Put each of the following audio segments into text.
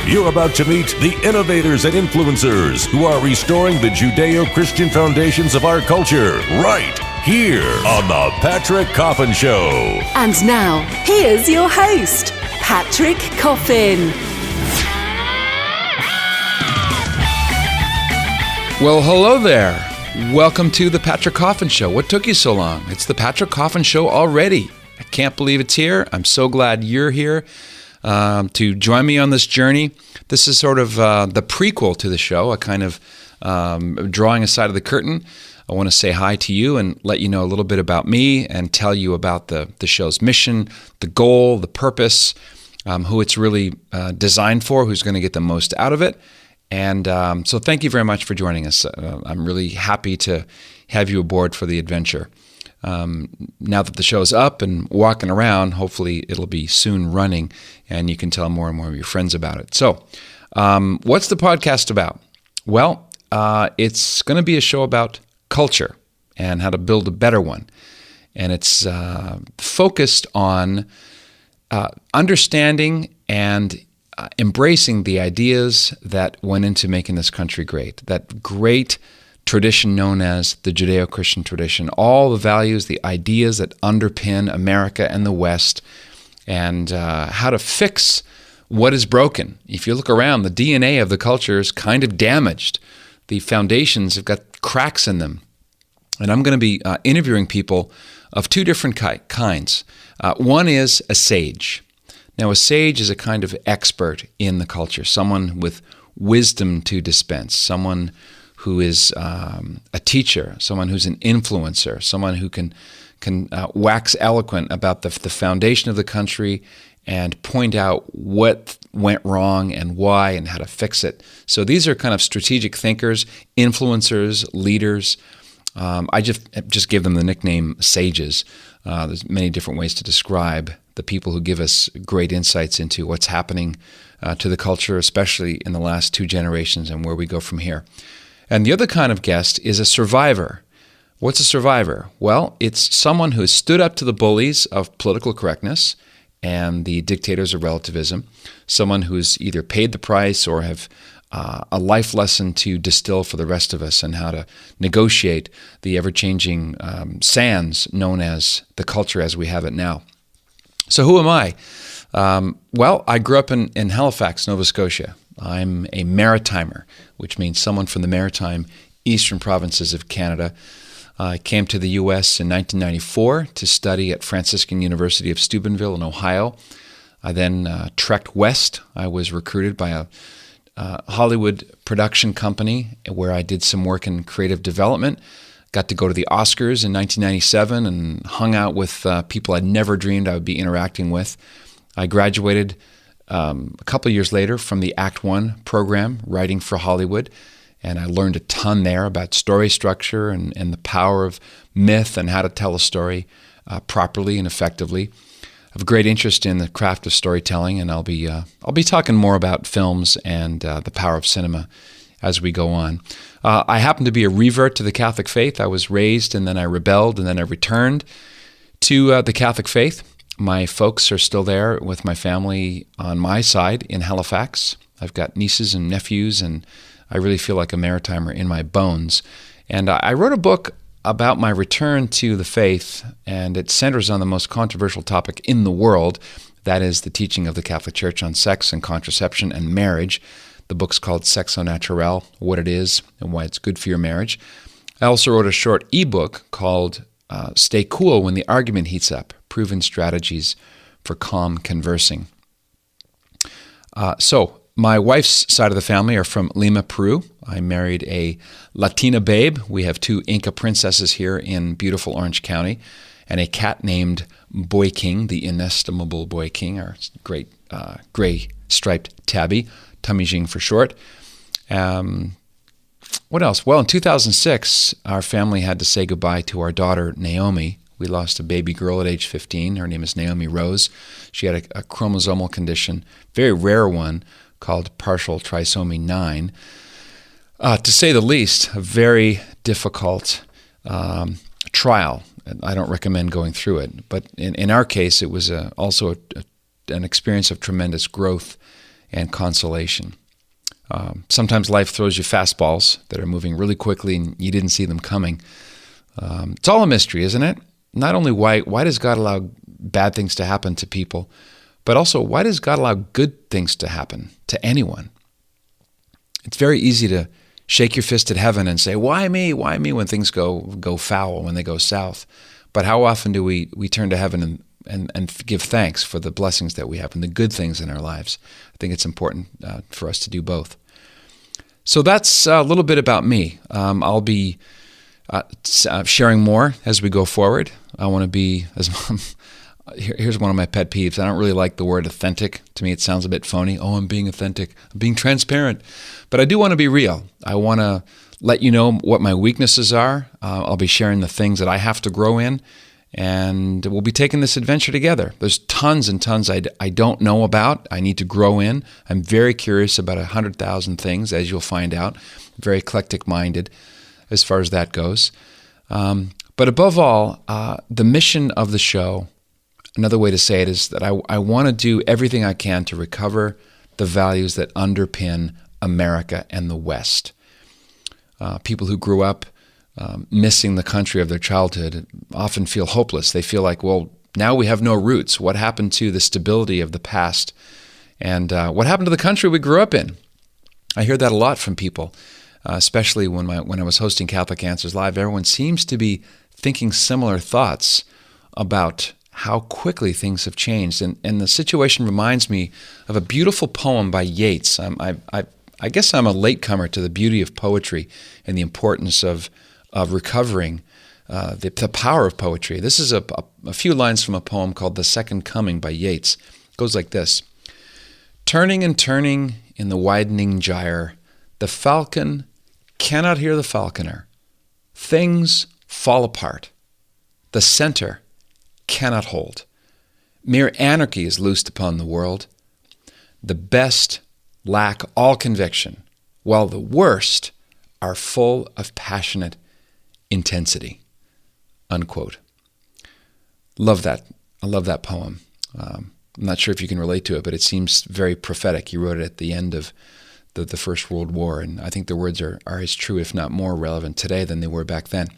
You're about to meet the innovators and influencers who are restoring the judeo-christian foundations of our culture right here on the Patrick Coffin Show. And now, here's your host, Patrick Coffin. Well, hello there. Welcome to the Patrick Coffin Show. What took you so long? It's the Patrick Coffin Show already. I can't believe it's here. I'm so glad you're here to join me on this journey. This is sort of the prequel to the show, a kind of drawing aside of the curtain. I want to say hi to you and let you know a little bit about me and tell you about the show's mission, the goal, the purpose, who it's really designed for, who's going to get the most out of it. And so thank you very much for joining us. I'm really happy to have you aboard for the adventure. Now that the show's up and walking around, hopefully it'll be soon running and you can tell more and more of your friends about it. So what's the podcast about? Well, it's going to be a show about culture and how to build a better one. And it's focused on understanding and embracing the ideas that went into making this country great, that great tradition known as the judeo-christian tradition, all the values, the ideas that underpin America and the West, and how to fix what is broken. If you look around, the DNA of the culture is kind of damaged. The foundations have got cracks in them. And I'm going to be interviewing people of two different kinds. One is a sage. Now, a sage is a kind of expert in the culture, someone with wisdom to dispense, someone who is a teacher, someone who's an influencer, someone who can wax eloquent about the foundation of the country and point out what went wrong and why and how to fix it. So these are kind of strategic thinkers, influencers, leaders. I just give them the nickname sages. There's many different ways to describe the people who give us great insights into what's happening to the culture, especially in the last two generations and where we go from here. And the other kind of guest is a survivor. What's a survivor? Well, it's someone who has stood up to the bullies of political correctness and the dictators of relativism, someone who's either paid the price or have a life lesson to distill for the rest of us and how to negotiate the ever-changing sands known as the culture as we have it now. So who am I? Well, I grew up in Halifax, Nova Scotia. I'm a maritimer, which means someone from the maritime eastern provinces of Canada. I came to the U.S. in 1994 to study at Franciscan University of Steubenville in Ohio. I then trekked west. I was recruited by a Hollywood production company where I did some work in creative development. Got to go to the Oscars in 1997 and hung out with people I'd never dreamed I would be interacting with. I graduated a couple of years later from the Act One program, writing for Hollywood, and I learned a ton there about story structure and the power of myth and how to tell a story properly and effectively. I have a great interest in the craft of storytelling, and I'll be talking more about films and the power of cinema as we go on. I happen to be a revert to the Catholic faith. I was raised, and then I rebelled, and then I returned to the Catholic faith. My folks are still there with my family on my side in Halifax. I've got nieces and nephews, and I really feel like a maritimer in my bones. And I wrote a book about my return to the faith, and it centers on the most controversial topic in the world. That is the teaching of the Catholic Church on sex and contraception and marriage. The book's called Sex au Naturel, What It Is and Why It's Good for Your Marriage. I also wrote a short ebook called Stay Cool When the Argument Heats Up, Proven Strategies for Calm Conversing. So my wife's side of the family are from Lima, Peru. I married a Latina babe. We have two Inca princesses here in beautiful Orange County and a cat named Boy King, the inestimable Boy King, our great gray striped tabby, Tummy Jing for short. What else? Well, in 2006, our family had to say goodbye to our daughter, Naomi. We lost a baby girl at age 15. Her name is Naomi Rose. She had a chromosomal condition, very rare one, called partial trisomy 9. To say the least, a very difficult trial. I don't recommend going through it. But in our case, it was also an experience of tremendous growth and consolation. Sometimes life throws you fastballs that are moving really quickly and you didn't see them coming. It's all a mystery, isn't it? Not only why does God allow bad things to happen to people, but also why does God allow good things to happen to anyone? It's very easy to shake your fist at heaven and say, why me? Why me when things go foul, when they go south? But how often do we turn to heaven and give thanks for the blessings that we have and the good things in our lives? I think it's important for us to do both. So that's a little bit about me. I'll be sharing more as we go forward. I want to be, here's one of my pet peeves. I don't really like the word authentic. To me, it sounds a bit phony. Oh, I'm being authentic. I'm being transparent. But I do want to be real. I want to let you know what my weaknesses are. I'll be sharing the things that I have to grow in. And we'll be taking this adventure together. There's tons and tons I don't know about. I need to grow in. I'm very curious about 100,000 things, as you'll find out. Very eclectic-minded as far as that goes. But above all, the mission of the show, another way to say it is that I want to do everything I can to recover the values that underpin America and the West. People who grew up missing the country of their childhood often feel hopeless. They feel like, well, now we have no roots. What happened to the stability of the past? And what happened to the country we grew up in? I hear that a lot from people, especially when I was hosting Catholic Answers Live. Everyone seems to be thinking similar thoughts about how quickly things have changed. And the situation reminds me of a beautiful poem by Yeats. I guess I'm a latecomer to the beauty of poetry and the importance of recovering the power of poetry. This is a few lines from a poem called The Second Coming by Yeats. It goes like this. Turning and turning in the widening gyre, the falcon cannot hear the falconer. Things fall apart. The center cannot hold. Mere anarchy is loosed upon the world. The best lack all conviction, while the worst are full of passionate intensity. Unquote. Love that. I love that poem. I'm not sure if you can relate to it, but it seems very prophetic. He wrote it at the end of the First World War, and I think the words are as true, if not more relevant today than they were back then.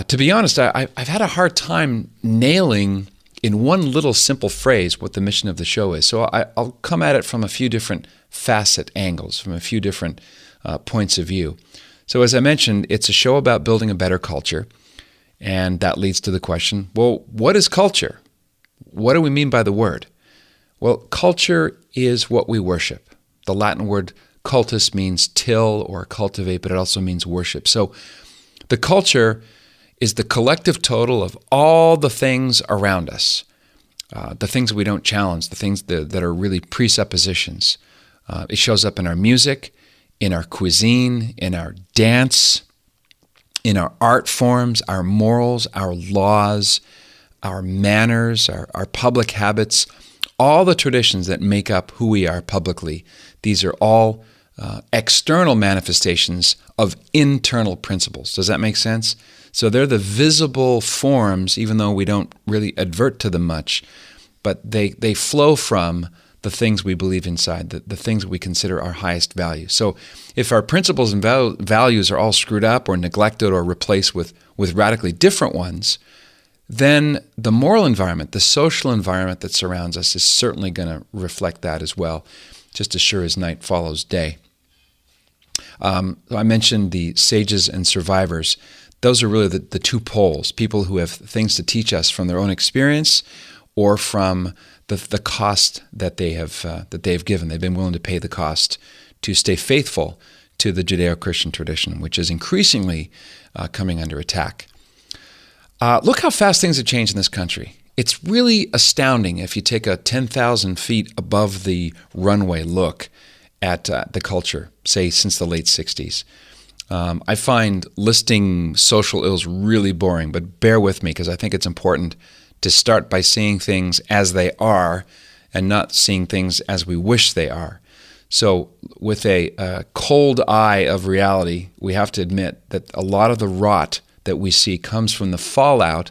To be honest, I've had a hard time nailing in one little simple phrase what the mission of the show is. So I'll come at it from a few different facet angles, from a few different points of view. So as I mentioned, it's a show about building a better culture, and that leads to the question, well, what is culture? What do we mean by the word? Well, culture is what we worship. The Latin word cultus means till or cultivate, but it also means worship. So the culture is the collective total of all the things around us, the things we don't challenge, the things that are really presuppositions. It shows up in our music, in our cuisine, in our dance, in our art forms, our morals, our laws, our manners, our public habits, all the traditions that make up who we are publicly. These are all external manifestations of internal principles. Does that make sense? So they're the visible forms, even though we don't really advert to them much, but they flow from the things we believe inside, the things we consider our highest value. So if our principles and values are all screwed up or neglected or replaced with radically different ones, then the moral environment, the social environment that surrounds us is certainly going to reflect that as well, just as sure as night follows day. I mentioned the sages and survivors. Those are really the two poles, people who have things to teach us from their own experience or from the cost that they've given. They've been willing to pay the cost to stay faithful to the judeo-christian tradition, which is increasingly coming under attack. Look how fast things have changed in this country. It's really astounding if you take a 10,000 feet above the runway look at the culture, say since the late 60s. I find listing social ills really boring, but bear with me because I think it's important to start by seeing things as they are and not seeing things as we wish they are. So with a cold eye of reality, we have to admit that a lot of the rot that we see comes from the fallout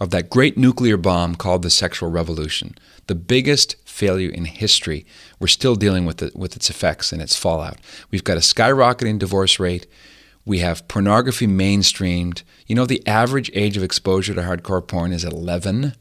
of that great nuclear bomb called the sexual revolution, the biggest failure in history. We're still dealing with its effects and its fallout. We've got a skyrocketing divorce rate. We have pornography mainstreamed. You know, the average age of exposure to hardcore porn is 11.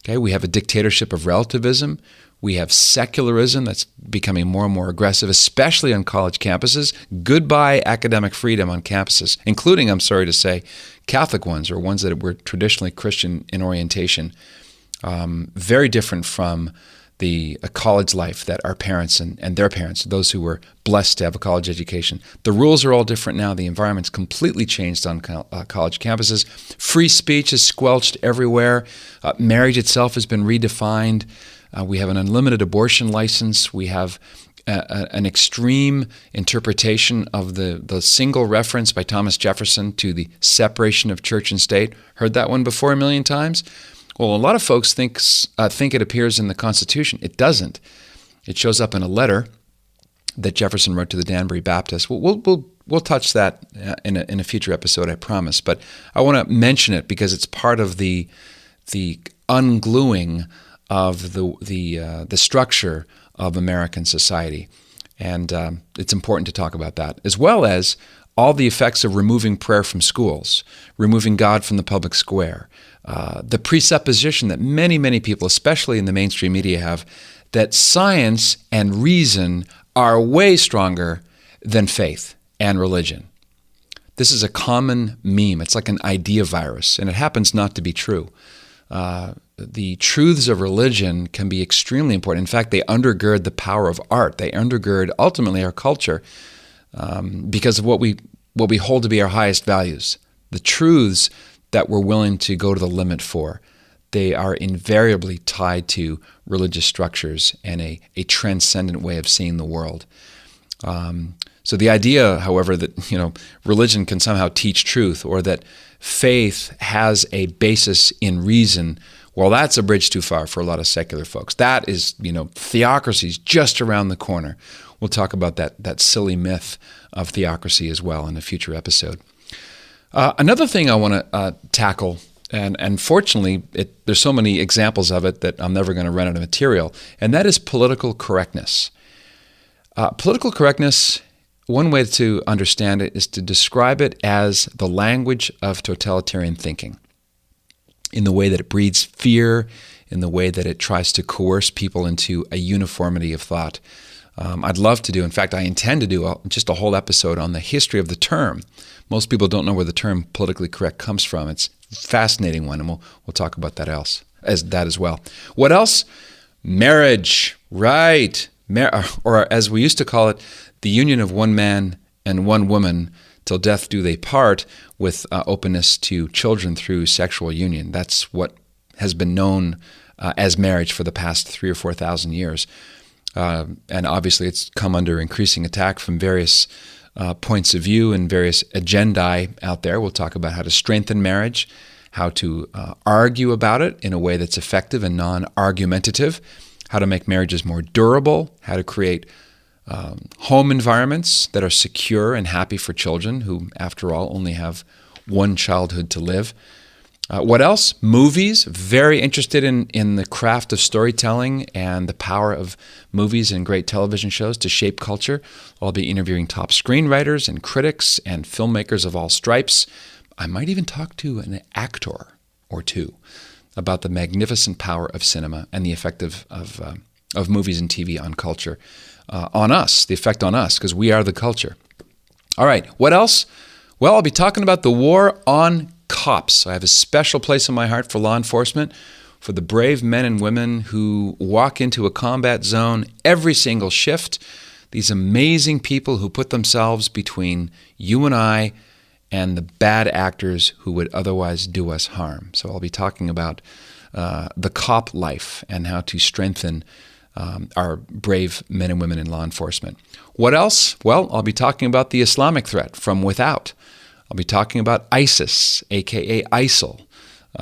Okay, we have a dictatorship of relativism. We have secularism that's becoming more and more aggressive, especially on college campuses. Goodbye academic freedom on campuses, including, I'm sorry to say, Catholic ones or ones that were traditionally Christian in orientation. Very different from the college life that our parents and their parents, those who were blessed to have a college education. The rules are all different now. The environment's completely changed on college campuses. Free speech is squelched everywhere. Marriage itself has been redefined. We have an unlimited abortion license. We have an extreme interpretation of the single reference by Thomas Jefferson to the separation of church and state. Heard that one before a million times? Well, a lot of folks think it appears in the Constitution. It doesn't. It shows up in a letter that Jefferson wrote to the Danbury Baptists. We'll touch that in a future episode, I promise. But I want to mention it because it's part of the ungluing of the structure of American society, and it's important to talk about that, as well as all the effects of removing prayer from schools, removing God from the public square, the presupposition that many people, especially in the mainstream media, have that science and reason are way stronger than faith and religion. This is a common meme. It's like an idea virus, and it happens not to be true. The truths of religion can be extremely important. In fact, they undergird the power of art. They undergird, ultimately, our culture because of what we hold to be our highest values. The truths that we're willing to go to the limit for, they are invariably tied to religious structures and a transcendent way of seeing the world. So the idea, however, that religion can somehow teach truth or that faith has a basis in reason, well, that's a bridge too far for a lot of secular folks. That is, theocracy's just around the corner. We'll talk about that silly myth of theocracy as well in a future episode. Another thing I want to tackle, and fortunately, there's so many examples of it that I'm never going to run out of material, and that is political correctness. Political correctness, one way to understand it is to describe it as the language of totalitarian thinking, in the way that it breeds fear, in the way that it tries to coerce people into a uniformity of thought. I'd love to do, in fact, I intend to do just a whole episode on the history of the term. Most people don't know where the term politically correct comes from. It's a fascinating one, and we'll talk about that as well. What else? Marriage, right. Or as we used to call it, the union of one man and one woman till death do they part, with openness to children through sexual union. That's what has been known as marriage for the past 3,000 or 4,000 years. And obviously it's come under increasing attack from various points of view and various agendae out there. We'll talk about how to strengthen marriage, how to argue about it in a way that's effective and non-argumentative, how to make marriages more durable, how to create home environments that are secure and happy for children who, after all, only have one childhood to live. What else? Movies. Very interested in the craft of storytelling and the power of movies and great television shows to shape culture. I'll be interviewing top screenwriters and critics and filmmakers of all stripes. I might even talk to an actor or two about the magnificent power of cinema and the effect of movies and TV on culture, on us, the effect on us, because we are the culture. All right, what else? Well, I'll be talking about the war on cops. I have a special place in my heart for law enforcement, for the brave men and women who walk into a combat zone every single shift, these amazing people who put themselves between you and I and the bad actors who would otherwise do us harm. So I'll be talking about the cop life and how to strengthen our brave men and women in law enforcement. What else? Well, I'll be talking about the Islamic threat from without. I'll be talking about ISIS, a.k.a. ISIL,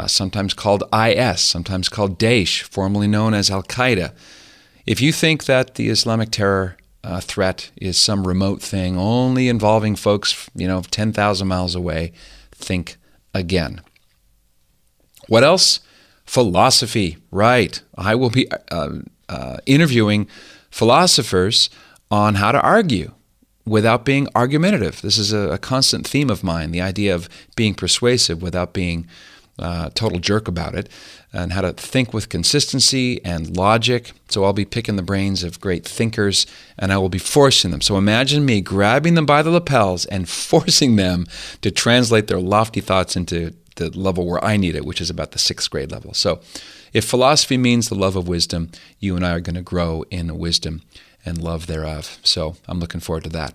sometimes called IS, sometimes called Daesh, formerly known as Al-Qaeda. If you think that the Islamic terror threat is some remote thing only involving folks, 10,000 miles away, think again. What else? Philosophy, right. I will be interviewing philosophers on how to argue without being argumentative. This is a constant theme of mine, the idea of being persuasive without being a total jerk about it, and how to think with consistency and logic. So I'll be picking the brains of great thinkers, and I will be forcing them. So imagine me grabbing them by the lapels and forcing them to translate their lofty thoughts into the level where I need it, which is about the 6th grade level. So if philosophy means the love of wisdom, you and I are going to grow in wisdom and love thereof. So I'm looking forward to that.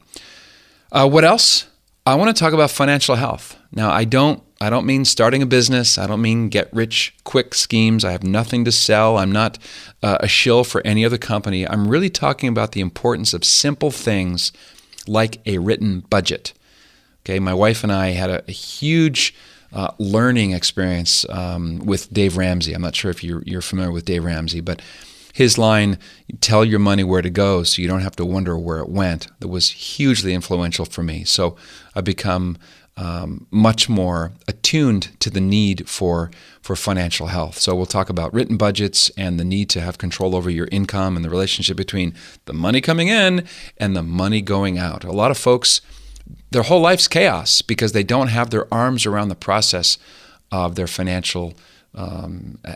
What else? I want to talk about financial health. Now, I don't mean starting a business. I don't mean get rich quick schemes. I have nothing to sell. I'm not a shill for any other company. I'm really talking about the importance of simple things like a written budget. Okay, my wife and I had a huge learning experience with Dave Ramsey. I'm not sure if you're familiar with Dave Ramsey, but his line, "Tell your money where to go so you don't have to wonder where it went," that was hugely influential for me. So I've become much more attuned to the need for financial health. So we'll talk about written budgets and the need to have control over your income and the relationship between the money coming in and the money going out. A lot of folks, their whole life's chaos because they don't have their arms around the process of their financial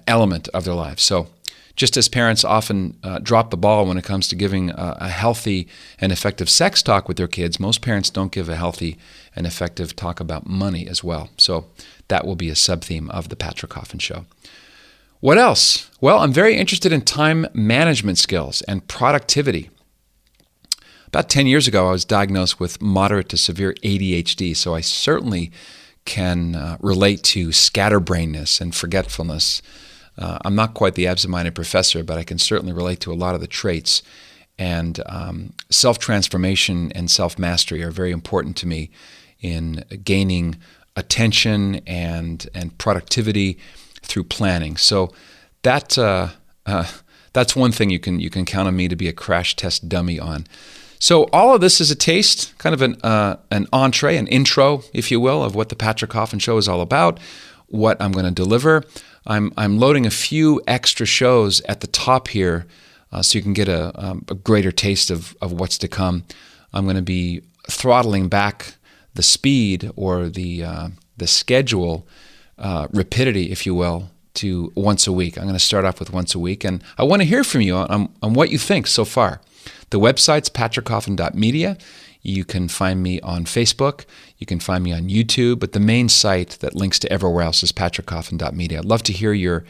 element of their lives. So just as parents often drop the ball when it comes to giving a healthy and effective sex talk with their kids, most parents don't give a healthy and effective talk about money as well. So that will be a sub-theme of the Patrick Coffin Show. What else? Well, I'm very interested in time management skills and productivity. About 10 years ago, I was diagnosed with moderate to severe ADHD, so I certainly can relate to scatterbrainness and forgetfulness. I'm not quite the absent-minded professor, but I can certainly relate to a lot of the traits. And self-transformation and self-mastery are very important to me in gaining attention and productivity through planning. So that's one thing you can count on me to be a crash test dummy on. So all of this is a taste, kind of an entree, an intro, if you will, of what the Patrick Coffin Show is all about, what I'm going to deliver. I'm loading a few extra shows at the top here so you can get a greater taste of what's to come. I'm going to be throttling back the speed or the schedule rapidity, if you will, to once a week. I'm going to start off with once a week, and I want to hear from you on what you think so far. The website's patrickcoffin.media. You can find me on Facebook. You can find me on YouTube. But the main site that links to everywhere else is patrickcoffin.media. I'd love to hear your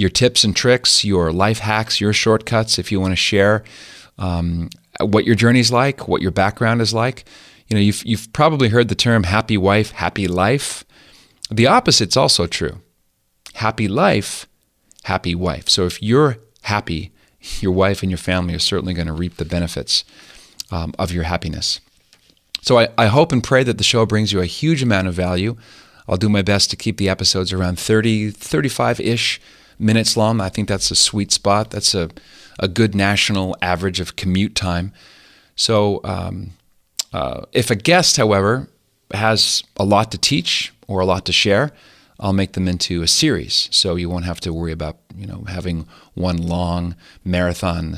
tips and tricks, your life hacks, your shortcuts, if you want to share what your journey's like, what your background is like. You know, you've probably heard the term happy wife, happy life. The opposite's also true. Happy life, happy wife. So if you're happy, your wife and your family are certainly going to reap the benefits of your happiness. So I hope and pray that the show brings you a huge amount of value. I'll do my best to keep the episodes around 30, 35-ish minutes long. I think that's a sweet spot. That's a good national average of commute time. So if a guest, however, has a lot to teach or a lot to share, I'll make them into a series, so you won't have to worry about having one long marathon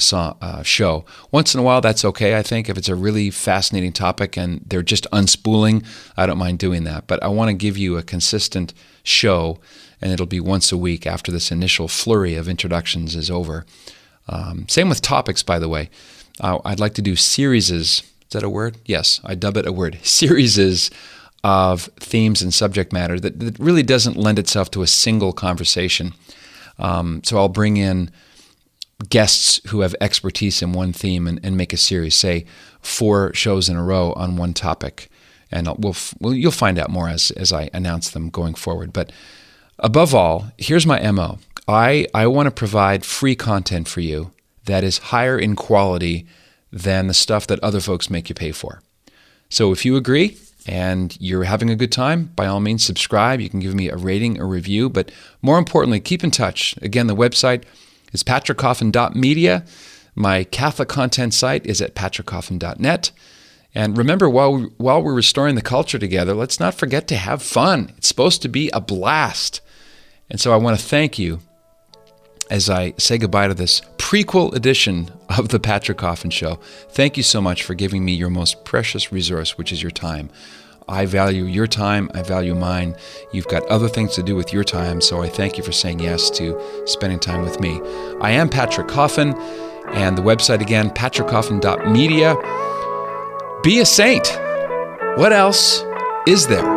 show. Once in a while, that's okay, I think. If it's a really fascinating topic and they're just unspooling, I don't mind doing that. But I want to give you a consistent show, and it'll be once a week after this initial flurry of introductions is over. Same with topics, by the way. I'd like to do series. Is that a word? Yes, I dub it a word. Series of themes and subject matter that really doesn't lend itself to a single conversation. So I'll bring in guests who have expertise in one theme and make a series, say 4 shows in a row on one topic. And you'll find out more as I announce them going forward. But above all, here's my MO. I want to provide free content for you that is higher in quality than the stuff that other folks make you pay for. So if you agree, and you're having a good time, by all means, subscribe. You can give me a rating, a review, but more importantly, keep in touch. Again, the website is patrickcoffin.media. My Catholic content site is at patrickcoffin.net. And remember, while we're restoring the culture together, let's not forget to have fun. It's supposed to be a blast. And so I want to thank you as I say goodbye to this prequel edition of the Patrick Coffin Show. Thank you so much for giving me your most precious resource, which is your time. I value your time. I value mine. You've got other things to do with your time, so I thank you for saying yes to spending time with me. I am Patrick Coffin, and the website again, patrickcoffin.media. Be a saint. What else is there?